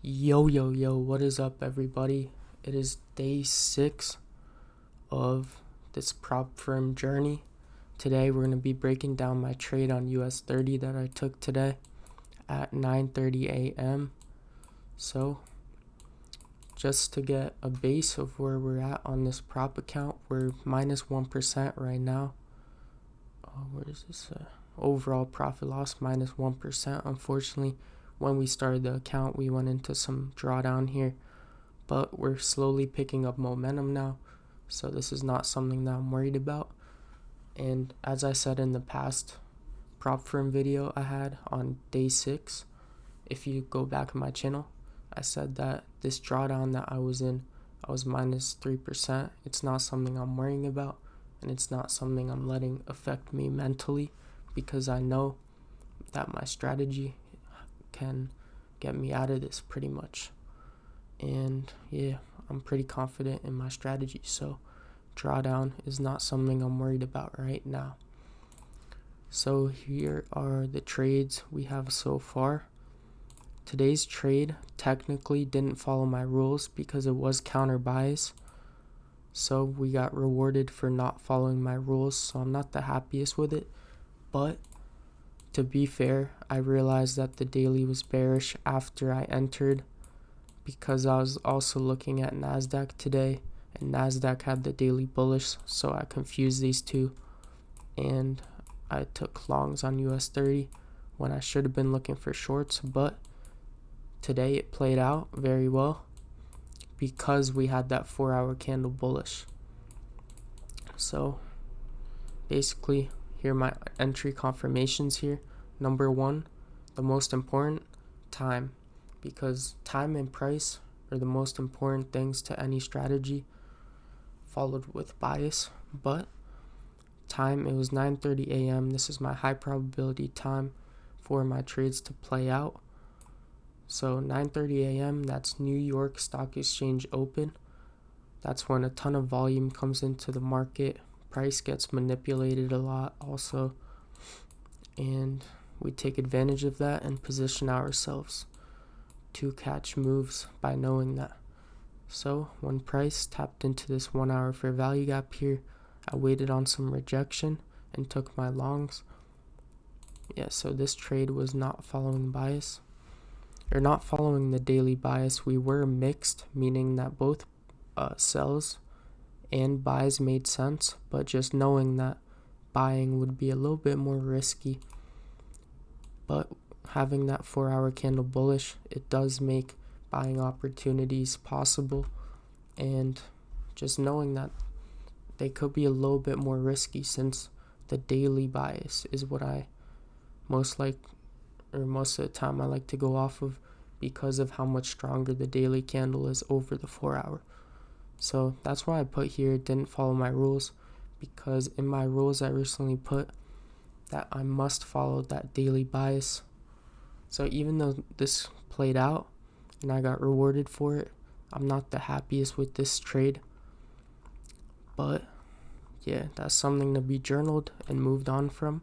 Yo, what is up, everybody? It is day 6 of this prop firm journey. Today, we're going to be breaking down my trade on US 30 that I took today at 9:30 a.m. So, just to get a base of where we're at on this prop account, we're minus 1% right now. Where is this? Overall profit loss minus 1%. Unfortunately, when we started the account, we went into some drawdown here, but we're slowly picking up momentum now, so this is not something that I'm worried about. And as I said in the past prop firm video I had on day 6, if you go back in my channel, I said that this drawdown that I was in, I was minus 3%. It's not something I'm worrying about, and it's not something I'm letting affect me mentally, because I know that my strategy can get me out of this pretty much. And yeah, I'm pretty confident in my strategy, so drawdown is not something I'm worried about right now. So here are the trades we have so far. Today's trade technically didn't follow my rules because it was counter bias, so we got rewarded for not following my rules, so I'm not the happiest with it. But to be fair, I realized that the daily was bearish after I entered, because I was also looking at NASDAQ today, and NASDAQ had the daily bullish, so I confused these two, and I took longs on US 30 when I should have been looking for shorts. But today it played out very well because we had that 4-hour candle bullish. So basically, here are my entry confirmations here. Number 1, the most important, time, because time and price are the most important things to any strategy, followed with bias. But time, it was 9:30 a.m. This is my high probability time for my trades to play out. So 9:30 a.m., that's New York Stock Exchange open. That's when a ton of volume comes into the market. Price gets manipulated a lot also, and we take advantage of that and position ourselves to catch moves by knowing that. So when price tapped into this 1-hour fair value gap here, I waited on some rejection and took my longs. Yeah, so this trade was not following bias, or not following the daily bias. We were mixed, meaning that both sells and buys made sense, but just knowing that buying would be a little bit more risky. But having that 4-hour candle bullish, it does make buying opportunities possible, and just knowing that they could be a little bit more risky, since the daily bias is what I most of the time I like to go off of, because of how much stronger the daily candle is over the 4-hour. So that's why I put here it didn't follow my rules, because in my rules I recently put that I must follow that daily bias. So even though this played out and I got rewarded for it, I'm not the happiest with this trade. But yeah, that's something to be journaled and moved on from.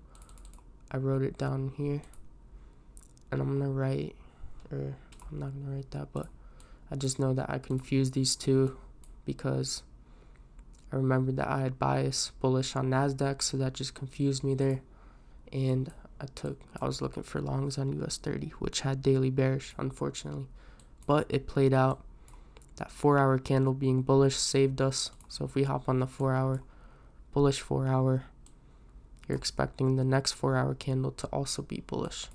I wrote it down here, and I'm not gonna write that, but I just know that I confused these two because I remembered that I had bias bullish on NASDAQ, so that just confused me there. And I was looking for longs on US 30, which had daily bearish, unfortunately. But it played out. That 4-hour candle being bullish saved us. So if we hop on the 4-hour, bullish 4-hour, you're expecting the next 4-hour candle to also be bullish.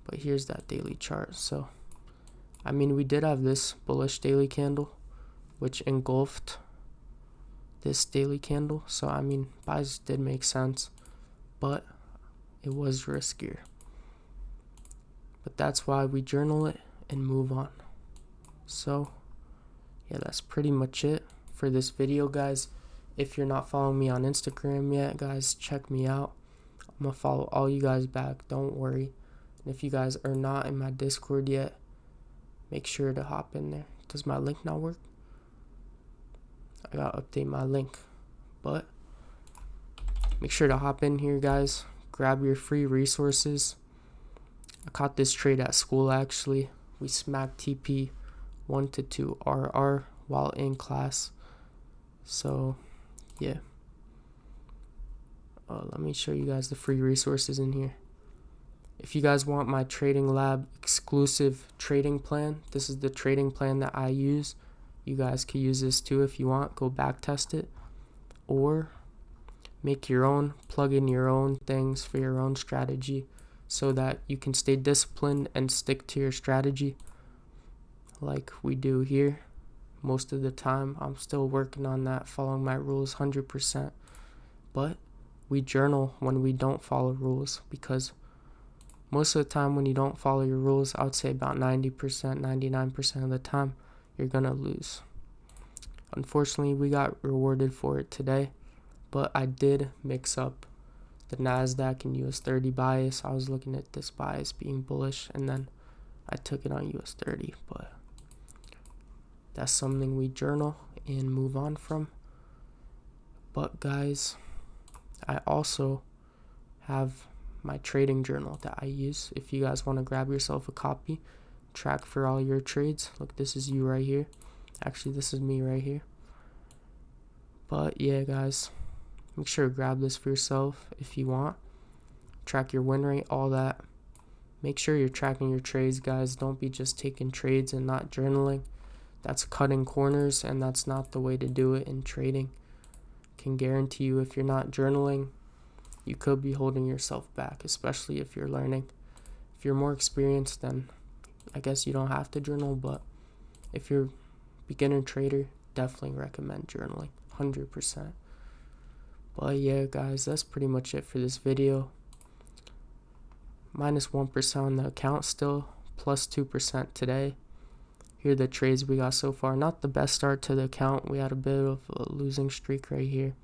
But here's that daily chart. So, I mean, we did have this bullish daily candle, which engulfed this daily candle. So, I mean, buys did make sense, but it was riskier. But that's why we journal it and move on. So yeah, that's pretty much it for this video, guys. If you're not following me on Instagram yet, guys, check me out. I'm gonna follow all you guys back, don't worry. And if you guys are not in my Discord yet, make sure to hop in there. Does my link not work? I gotta update my link. But make sure to hop in here, guys. Grab your free resources. I caught this trade at school, actually, we smacked TP 1 to 2 RR while in class. So yeah, let me show you guys the free resources in here. If you guys want my Trading Lab exclusive trading plan, this is the trading plan that I use. You guys can use this too if you want. Go back test it, or make your own, plug in your own things for your own strategy so that you can stay disciplined and stick to your strategy like we do here. Most of the time, I'm still working on that, following my rules 100%. But we journal when we don't follow rules, because most of the time when you don't follow your rules, I would say about 90%, 99% of the time, you're gonna lose. Unfortunately, we got rewarded for it today, but I did mix up the NASDAQ and US 30 bias. I was looking at this bias being bullish, and then I took it on US 30, but that's something we journal and move on from. But guys, I also have my trading journal that I use. If you guys want to grab yourself a copy, track for all your trades. Look, this is you right here. Actually, this is me right here. But yeah, guys, make sure to grab this for yourself if you want. Track your win rate, all that. Make sure you're tracking your trades, guys. Don't be just taking trades and not journaling. That's cutting corners, and that's not the way to do it in trading. Can guarantee you, if you're not journaling, you could be holding yourself back, especially if you're learning. If you're more experienced, then I guess you don't have to journal, but if you're a beginner trader, definitely recommend journaling 100%. But yeah, guys, that's pretty much it for this video. Minus 1% on the account still, plus 2% today. Here are the trades we got so far. Not the best start to the account. We had a bit of a losing streak right here,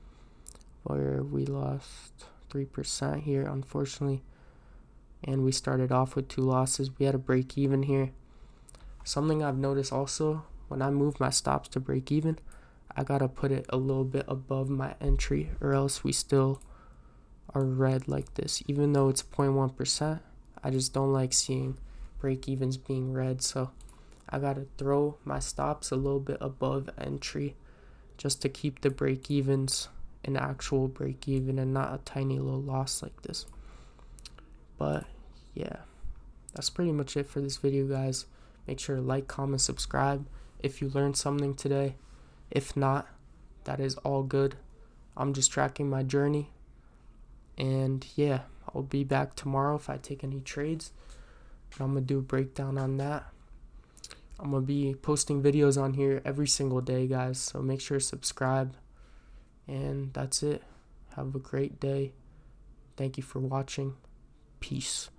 where we lost 3% here, unfortunately, and we started off with 2 losses. We had a break even here. Something I've noticed also, when I move my stops to break even, I gotta put it a little bit above my entry, or else we still are red like this. Even though it's 0.1%, I just don't like seeing break evens being red, so I gotta throw my stops a little bit above entry just to keep the break evens an actual break even and not a tiny little loss like this. But yeah, that's pretty much it for this video, guys. Make sure to like, comment, subscribe if you learned something today. If not, that is all good. I'm just tracking my journey, and yeah, I'll be back tomorrow if I take any trades, and I'm gonna do a breakdown on that. I'm gonna be posting videos on here every single day, guys, so make sure to subscribe. And that's it. Have a great day. Thank you for watching. Peace.